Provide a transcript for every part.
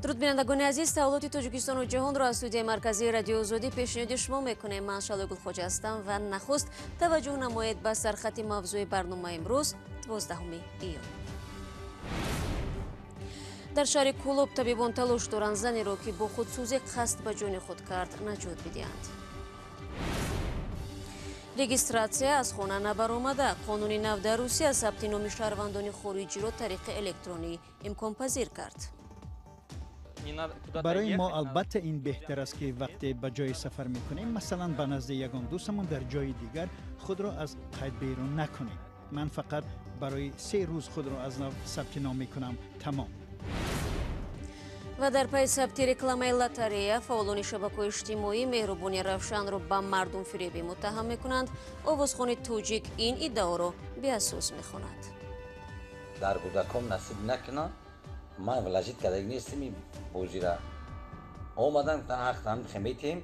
درود بینندگان عزیز، تحولات تاجیکستان و جهان را از استودیوی مرکزی رادیو آزادی پیشنهاد شما میکنیم. من شادو گلخوجه هستم و نخست توجه نمایید به سرخط موضوع برنامه امروز 12 ایون. در شهر کولوب طبیبان تلاش دارند زنی را که با خودسوزی قصد به جان خود کرد نجات بدهند. رجیستراسیا از خانه نبرآمده. قانون نو در روسیه ثبت نام شهروندان خارجی را طریق الکترونی امکان پذیر کرد. برای ما البته این بهتر است که وقتی به جای سفر میکنیم مثلا به نزد یگان دوستمون در جای دیگر خود را از قید بیرون نکنیم. من فقط برای 3 روز خود را از نو ثبت نام میکنم، تمام. و در پی ثبت رکلامه لاتاریا فعالان شبکه‌های اجتماعی مهربانی равшан را به مردم فریبی متهم میکنند. آوازخوان توجیک این ادعا را بی اساس میخواند. در کودکان نصیب نکنه من ولجیت کردگی نیستم این بازی را آمدن تا حق هم خمیتیم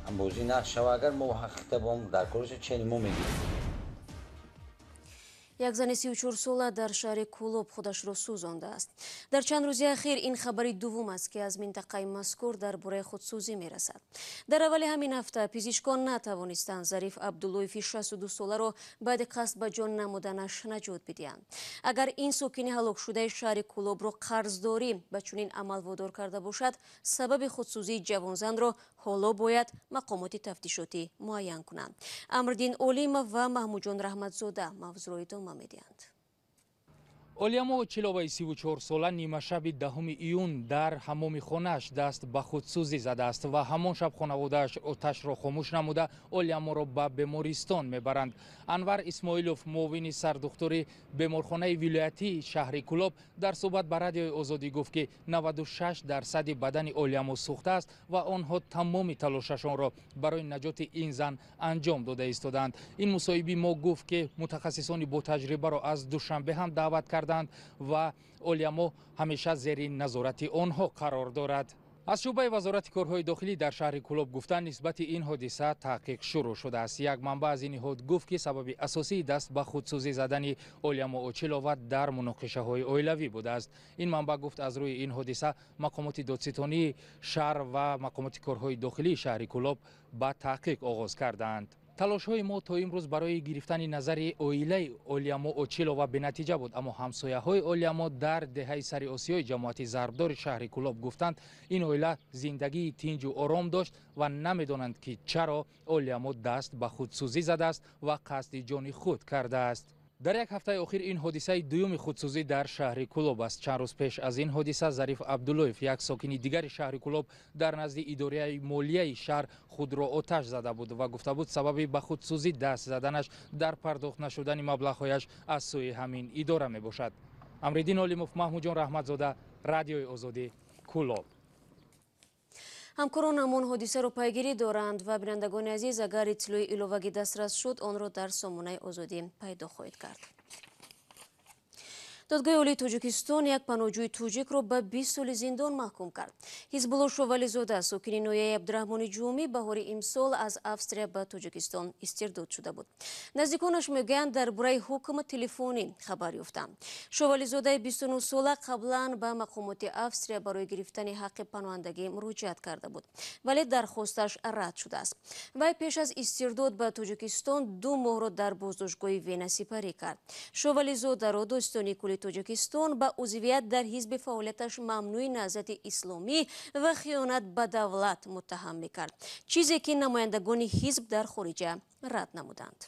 هم بازی نقش شو اگر ما حق تبام در کارش چنین مو میگیم. یک زن 34 ساله در شهر کولوب خودش را سوزانده است. در چند روز اخیر این خبری دوم است که از منطقه مذکور درباره خودسوزی می رسد. در اول همین هفته پزشکان نتوانستند ظریف عبداللهیف 62 ساله را بعد قصد به جان نمودنش نجات بدهند. اگر این ساکن هلاک شده شهر کولوب را قرضداری به چنین عمل وادار کرده باشد، سبب خودسوزی جوانزن را حالا باید مقامات تفتیشاتی معین کنند. امردین اولیمов و محمود جان رحمتزاده موضوع ادامه می‌دهند. اولیمو چلوبای 34 ساله نیمه شب 10 ایون در حمام خانه‌اش دست به خودسوزی زده است و همان شب خانواده‌اش آتش را خاموش نموده اولیمو را به بیمارستان میبرند. انور اسماعیلوف معاون سردکتر بیمارخانه ولایتی شهر کولوب در صحبت با رادیو آزادی گفت که 96% بدن اولیمو سوخته است و آنها تمام تلاششان را برای نجات این زن انجام داده ایستادند. این مصاحبه ما گفت که متخصصان با تجربه را از دوشنبه هم دعوت کردند و اولیمو همیشه زیر نظارت آنها قرار دارد. از شعبه وزارت کارهای داخلی در شهر کولوب گفتند نسبت این حادثه تحقیق شروع شده است. یک منبع از این نهاد گفت که سبب اساسی دست به خودسوزی زدن اولیمو اوچیلووا در مناقشه های اویلوی بوده است. این منبع گفت از روی این حادثه مقامات دادستانی شهر و مقامات کارهای داخلی شهر کولوب به تحقیق آغاز کردند. تلاش های ما تا امروز برای گرفتن نظر اویله اولیمو اوچیلووا به نتیجه بود، اما همسایه های اولیمو در دهه سر آسیای جماعت ضربدار شهر کولوب گفتند این اویله زندگی تنج و آرام داشت و نمیدانند که چرا اولیمو دست به خودسوزی زده است و قصد جان خود کرده است. در یک هفته اخیر این حادثه دوم خودسوزی در شهر کولوب است. چند روز پیش از این حادثه ظریف عبداللهیف یک ساکن دیگر شهر کولوب در نزد اداره مالیه شهر خود را آتش زده بود و گفته بود سبب به خودسوزی دست زدنش در پرداخت نشدن مبلغ‌هایش از سوی همین اداره می باشد. امردین اولیمov، محمود جان رحمتزاده، رادیوی آزادی، کولوب. همکاران همان حادثه را پیگیری دارند و بینندگان عزیز اگر اطلاع ایلوگی دسترس شد آن را در سامانه آزادی پیدا خواهید کرد. دادگاه عالی تاجیکستان یک پناهجوی توجیک را به 20 سال زندان محکوم کرد. حزب‌الله شوالیزاده ساکن ناحیه عبدالرحمن جومی بهار امسال از австрия به تاجیکستان استرداد شده بود. نزدیکانش میگویند درباره حکم تلفنی خبر یافتند. شوالیزاده 29 ساله قبلا به مقامات австрия برای گرفتن حق پناهندگی مراجعت کرده بود ولی درخواستش رد شده است. وی پیش از استرداد به تاجیکستان 2 ماه را در بازداشتگاه وینا سپری کرد. شوالیزاده را داستانی کلی تاجیکستان با عضویت در حزب فعالیتش ممنوع نهضت اسلامی و خیانت به دولت متهم می‌کرد، چیزی که نمایندگان حزب در خارج رد نمودند.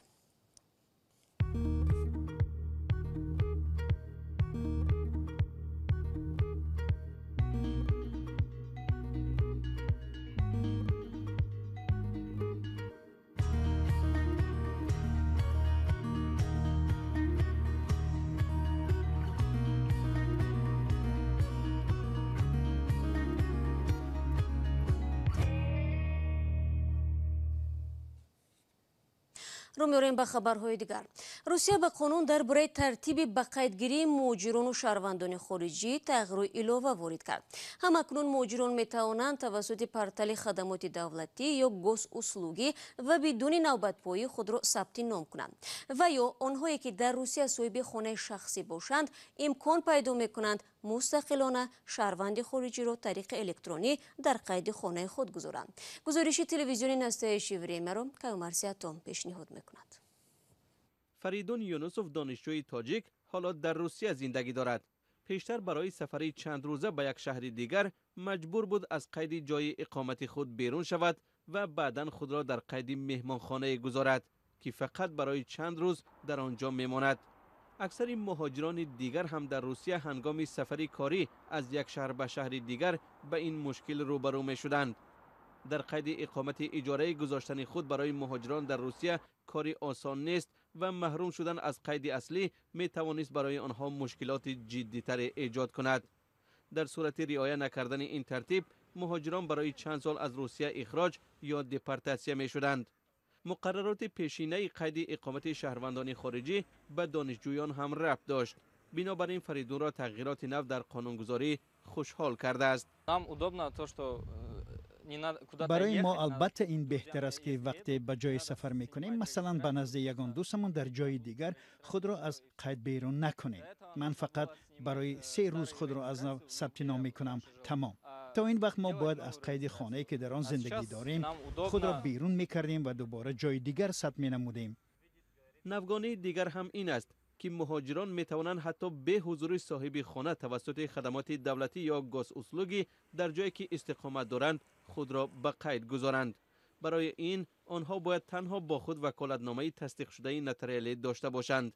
رو می‌آوریم به خبرهای دیگر. روسیه به قانون درباره ترتیب به قیدگیری مهاجران و شهروندان خارجی تغییر علاوه وارد کرد. همکنون مهاجران می‌توانند توسط پورتال خدمات دولتی یا گوس‌اوسلوگی و بدون نوبت‌پایی خود را ثبت نام کنند و یا آنهایی که در روسیه صاحب خانه شخصی باشند امکان پیدا می‌کنند مستقلانه شهروند خارجی را طریق الکترونی در قید خانه خود گذارند. گزارش تلویزیونی نستایش وریمه را کیومر سیاتام پیشنهاد می‌کند. فریدون یونوسوف دانشجوی تاجیک حالا در روسیه زندگی دارد. پیشتر برای سفری چند روزه به یک شهر دیگر مجبور بود از قید جای اقامت خود بیرون شود و بعداً خود را در قید مهمانخانه گذارد که فقط برای چند روز در آنجا میماند. اکثر مهاجران دیگر هم در روسیه هنگام سفری کاری از یک شهر به شهر دیگر به این مشکل روبرو می شدند. در قید اقامت اجاره گذاشتن خود برای مهاجران در روسیه کاری آسان نیست و محروم شدن از قید اصلی می توانست برای آنها مشکلات جدی‌تر ایجاد کند. در صورت رعایت نکردن این ترتیب مهاجران برای چند سال از روسیه اخراج یا دپورتاسیون می شدند. مقررات پیشینه قید اقامت شهروندان خارجی به دانشجویان هم ربط داشت. بنابراین فریدون را تغییرات نو در قانونگذاری خوشحال کرده است. برای ما البته این بهتر است که وقتی به جای سفر میکنیم مثلا به نزد یگان دوستمون در جای دیگر خود را از قید بیرون نکنیم. من فقط برای 3 روز خود را از نو ثبت نام میکنم، تمام. تا این وقت ما باید از قید خانه‌ای که در آن زندگی داریم خود را بیرون میکردیم و دوباره جای دیگر ثبت مینمودیم. نوگانه دیگر هم این است که مهاجران می توانند حتی به حضور صاحب خانه توسط خدمات دولتی یا گوس‌اوسلوگی در جایی که استقامت دارند خود را به قید گذارند. برای این آنها باید تنها با خود وکالتنامه تصدیق شده نتریالی داشته باشند.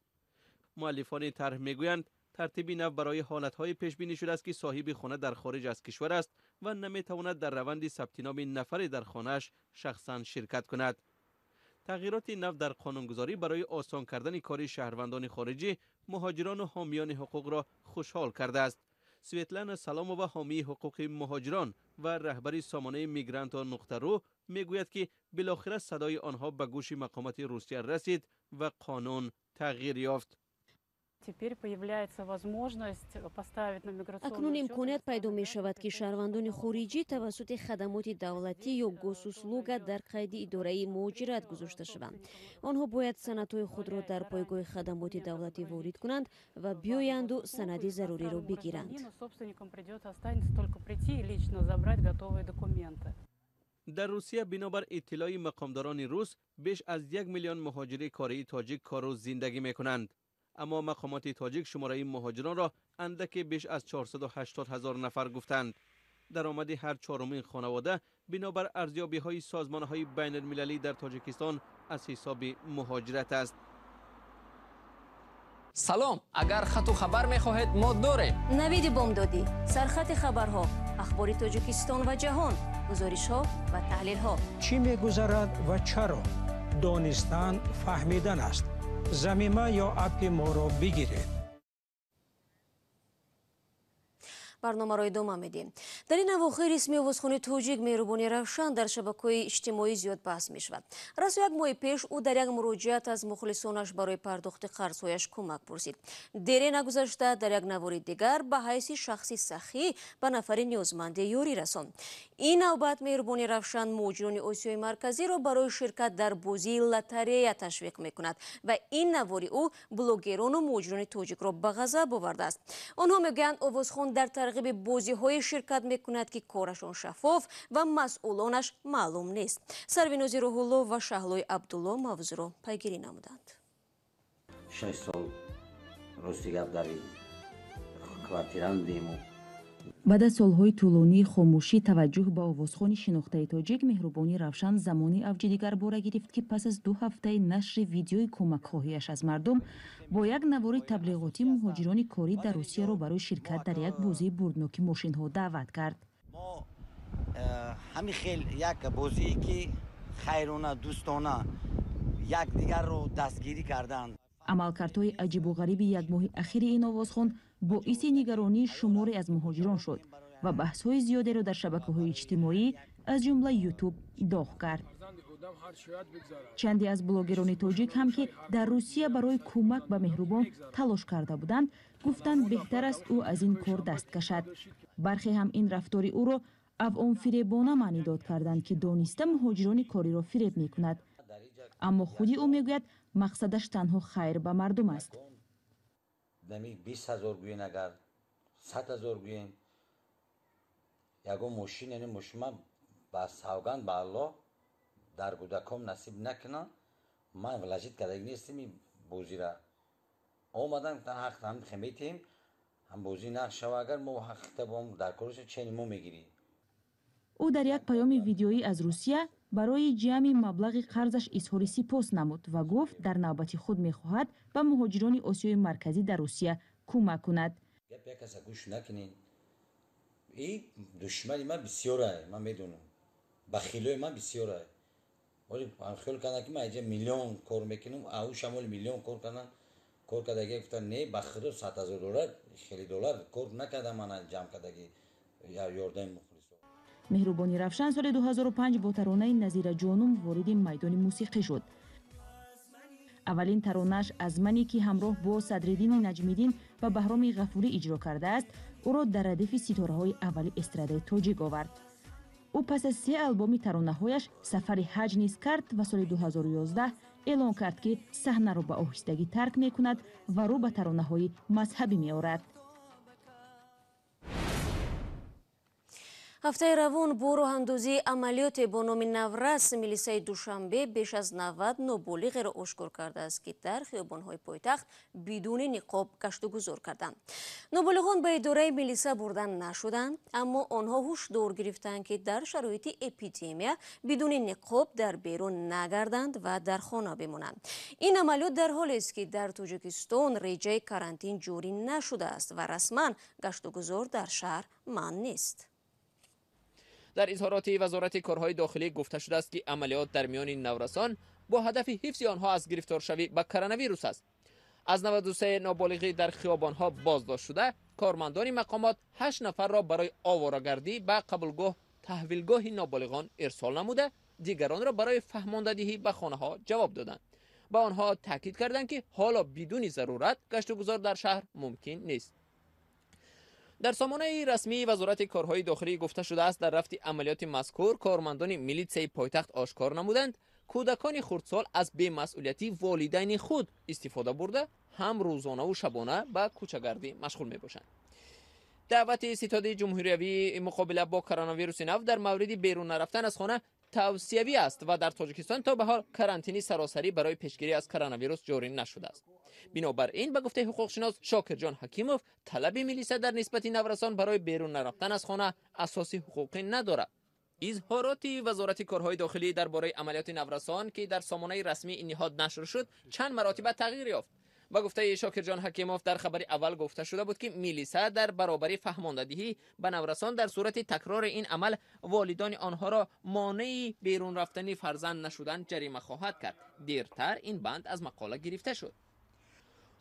مؤلفان طرح میگویند ترتیب نو برای حالتهای پیش بینی شده است که صاحب خانه در خارج از کشور است و نمیتواند در روند ثبت نام نفری در خانه‌اش شخصا شرکت کند. تغییرات نو در قانونگذاری برای آسان کردن کار شهروندان خارجی مهاجران و حامیان حقوق را خوشحال کرده است. سویتلانا سلامووا حامی حقوق مهاجران و رهبر سامانه میگرانتا نقطه رو میگوید که بالاخره صدای آنها به گوش مقامات روسیه رسید و قانون تغییر یافت. اکنون امکانیت پیدا می شود که شهروندان خارجی توسط خدمات دولتی یا گوس‌اوسلوگ در قید اداره مهاجرت گذاشته شوند. آنها باید سندهای خود را در پایگاه خدمات دولتی وارد کنند و بیایند و سند ضروری را بگیرند. در روسیه بنابر اطلاع مقامداران روس بیش از 1 میلیون مهاجر کاری تاجیک کار و زندگی می کنند. اما مقامات تاجیک شماره مهاجران را اندک بیش از 480,000 نفر گفتند. درآمد هر چهارمین خانواده بنابر ارزیابی‌های سازمان‌های بین‌المللی در تاجیکستان از حساب مهاجرت است. سلام، اگر خط و خبر می‌خواهید ما داریم. نوید بامدادی، سرخط خبرها، اخبار تاجیکستان و جهان، گزارش‌ها و تحلیل‌ها. چی می‌گذرد و چرا؟ دانستن فهمیدن است. زمینه یا اپ ما را بگیرید. برنامه را ادامه میدیم. در این اواخر اسم آوازخوان تاجیک مهربانی روشن در شبکه‌های اجتماعی زیاد بحث می شود. راست یک ماه پیش او در یک مراجعت از مخلصانش برای پرداخت قرض‌هایش کمک پرسید. دیر نگذشته در یک نوار دیگر به حیث شخصی سخی به نفر نیازمند یاری رساند. این نوبت مهربانی روشن مهاجران آسیای مرکزی را برای شرکت در بازی لاتاری تشویق می کند و این نوار او بلاگران و مهاجران تاجیک را به غضب آورده است. آنها میگویند آوازخوان در ترغیب بازی‌های شرکت می‌کند که کارشان شفاف و مسئولانش معلوم نیست. سرویناز روح‌الله و شهلای عبدالله موضوع را پیگیری نمودند. 6 سال راستی گپ در کвартирам دیمو. بعد از سالهای طولانی خاموشی توجه به آوازخوان شناخته تاجیک مهربانی روشن زمانی اوج دیگر باره گرفت که پس از 2 هفته نشر ویدیوی کمک خواهیش از مردم با یک نوار تبلیغاتی مهاجران کاری در روسیه را برای شرکت در یک بازی بردناک ماشین ها دعوت کرد. ما همین خیلی یک بازی که خیرانه دوستانه یک دیگر رو دستگیری کردند. عملکردهای عجیب و غریب یک ماه اخیر این آوازخوان باعث نگرانی شماری از مهاجران شد و بحث‌های زیادی را در شبکه‌های اجتماعی از جمله یوتیوب داغ کرد. чанде аз блогерони тоҷик ҳам ки дар русия барои кӯмак ба меҳрубон талош карда буданд гуфтанд беҳтар аст ӯ аз ин кор даст кашад. бархе ҳам ин рафтори ӯро авъонфиребона маънӣ дод карданд ки дониста муҳоҷирони кориро фиреб мекунад, аммо худи ӯ мегӯяд мақсадаш танҳо хайр ба мардум аст. 20,000 гӯен агар 100,000 гӯен ягон мошин, яъне мошина ба савганд ба аллоҳ дар кӯдаком насиб накуна. ман влажит кардаги нестим ин бозира. омадан ҳақ ҳам хеметем ҳам бозӣ нақш шава агар мо ҳақ табом дар корш чени мо мегирӣ. ӯ дар як паёми видеоӣ аз Русия барои ҷамъи маблағи қарзаш изҳори сипос намуд ва гуфт дар навбати худ мехоҳад ба муҳоҷирони Осиёи марказӣ дар Русия кӯмак кунад. гап як каса гӯш накунед. ин душмани ман бисёр ай, ман медонам. бахилои ман бисёр ай. вале хел кардам ки ман инҷа миллион кор мекунам, ау шамоли миллион кор кардам. кор кардаги гуфтан не ба худо $100,000 хеле доллар кор накардам ман ҷамъ кардаги ёрдами мухлисо. меҳрубони равшан соли 2005 бо таронаи Назира ҷонум вориди майдони мусиқӣ шуд. аввалин таронааш «Азмане» ки ҳамроҳ бо Садриддини Наҷмиддин ва Баҳроми Ғафурӣ иҷро кардааст, ӯро дар радифи ситораҳои аввали эстрадаи тоҷик овард. ӯ пас аз 3 албоми таронаҳояш сафари ҳаҷ низ кард ва соли 2011 эълон кард ки саҳнаро ба оҳистагӣ тарк мекунад ва рӯ ба таронаҳои мазҳабӣ меорад. ҳафтаи равон бо роҳандозии амалиёте бо номи Наврас милисияи Душанбе беш аз 90 ноболиғеро ошкор кардааст ки дар хиёбонҳои пойтахт бидуни ниқоб гаштугузор карданд. Ноболиғон ба идораи милисия бурда нашуданд, аммо онҳо ҳушдор гирифтанд ки дар шароити эпидемия бидуни ниқоб дар берун нагарданд ва дар хона бимонанд. ин амалиёт дар ҳолест ки дар Тоҷикистон реҷаи карантин ҷорӣ нашудааст ва расман гаштугузор дар шаҳр манъ нест. در اظهارات وزارت کارهای داخلی گفته شده است که عملیات در میان نورسان با هدف حفظ آنها از گرفتارشوی به کرونا ویروس است. از 93 نابالغی در خیابانها بازداشت شده، کارمندان مقامات 8 نفر را برای آواره‌گردی به قبولگاه تحویلگاه نابالغان ارسال نموده، دیگران را برای فهماندهی به خانه‌ها جواب دادند. با آنها تاکید کردند که حالا بدون ضرورت گشت و گذار در شهر ممکن نیست. در سامانه رسمی وزارت کارهای داخلی گفته شده است در رفت عملیات مذکور کارمندان میلیسیای پایتخت آشکار نمودند کودکان خردسال از بی‌مسئولیتی والدین خود استفاده برده هم روزانه و شبانه به کوچه‌گردی مشغول میباشند. دعوت ستاد جمهوری مقابله با کرونا ویروس نو در مورد بیرون نرفتن از خانه توصیوی است و در تاجیکستان تا به حال کرانتینی سراسری برای پیشگیری از کرونا ویروس جاری نشده است. بنابراین به گفته حقوقشناس شاکرجان حکیموف طلب میلیسا در نسبت نورسان برای بیرون نرفتن از خانه اساسی حقوقی ندارد. اظهارات وزارت کارهای داخلی درباره عملیات نورسان که در سامانه رسمی این نهاد نشر شد چند مراتب تغییر یافت. با گفته شاکرجان حکیموف در خبر اول گفته شده بود که میلیسا در برابر فهماندهی به نورسان در صورت تکرار این عمل والدان آنها را مانع بیرون رفتن فرزند نشدن جریمه خواهد کرد. دیرتر این بند از مقاله گرفته شد.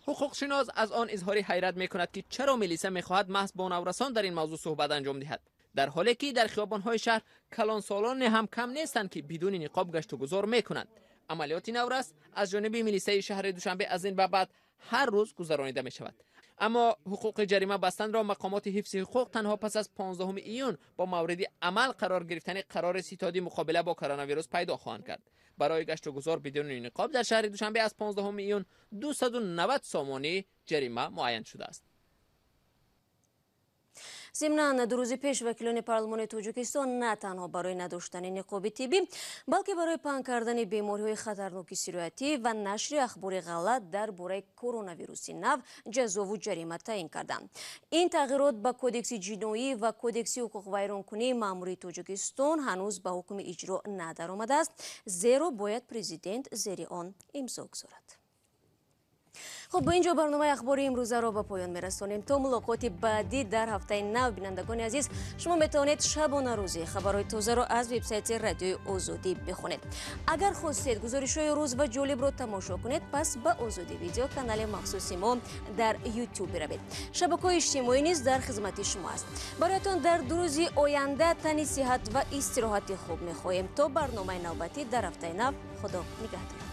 حقوقشناس از آن اظهار حیرت میکند که چرا میلیسا میخواهد محض با نورسان در این موضوع صحبت انجام دهد، در حالی که در خیابان‌های شهر کلانسالان هم کم نیستند که بدون نقاب گشت و گذار میکنند. عملیات نورس از جانب میلیسای شهر دوشنبه از این به بعد هر روز گذرانیده می شود. اما حقوق جریمه بستن را مقامات حفظ حقوق تنها پس از 15 ایون با مورد عمل قرار گرفتن قرار ستاد مقابله با کرونا ویروس پیدا خواهند کرد. برای گشت و گذار بدون نقاب در شهر دوشنبه از 15 ایون 290 سامانی جریمه معین شده است. ضمناً دو روز پیش وکیلان پارلمان توجیکستان نه تنها برای نداشتن نقاب طبی بلکه برای پنهان کردن بیماری‌های خطرناک سیرویتی و نشر اخبار غلط درباره کرونا ویروس نو جزا و جریمه تعیین کردند. این تغییرات با کدکس جنایی و کدکس حقوق ویرانکنی ماموری توجیکستان هنوز به حکم اجرا ندرآمده است، زیرا باید پرزیدنت زیر آن امضا گذارد. خب با اینجا برنامه اخباری امروزه را به پایان میرسانیم. تا ملاقاتی بعدی در هفته نو، بینندگان عزیز شما میتوانید شبانه روزی خبرهای تازه را از وبسایت رادیوی آزادی بخونید. اگر خواستید گزارش‌های روز و جالب را تماشا کنید، پس به آزادی ویدیو کانال مخصوصی ما در یوتیوب بروید. شبکه‌های اجتماعی نیز در خدمت شما است. برایتان در 2 روز آینده تنی صحت و استراحت خوب می‌خواهیم. تا برنامه نوبتی در هفته نو، خدا نگهدار.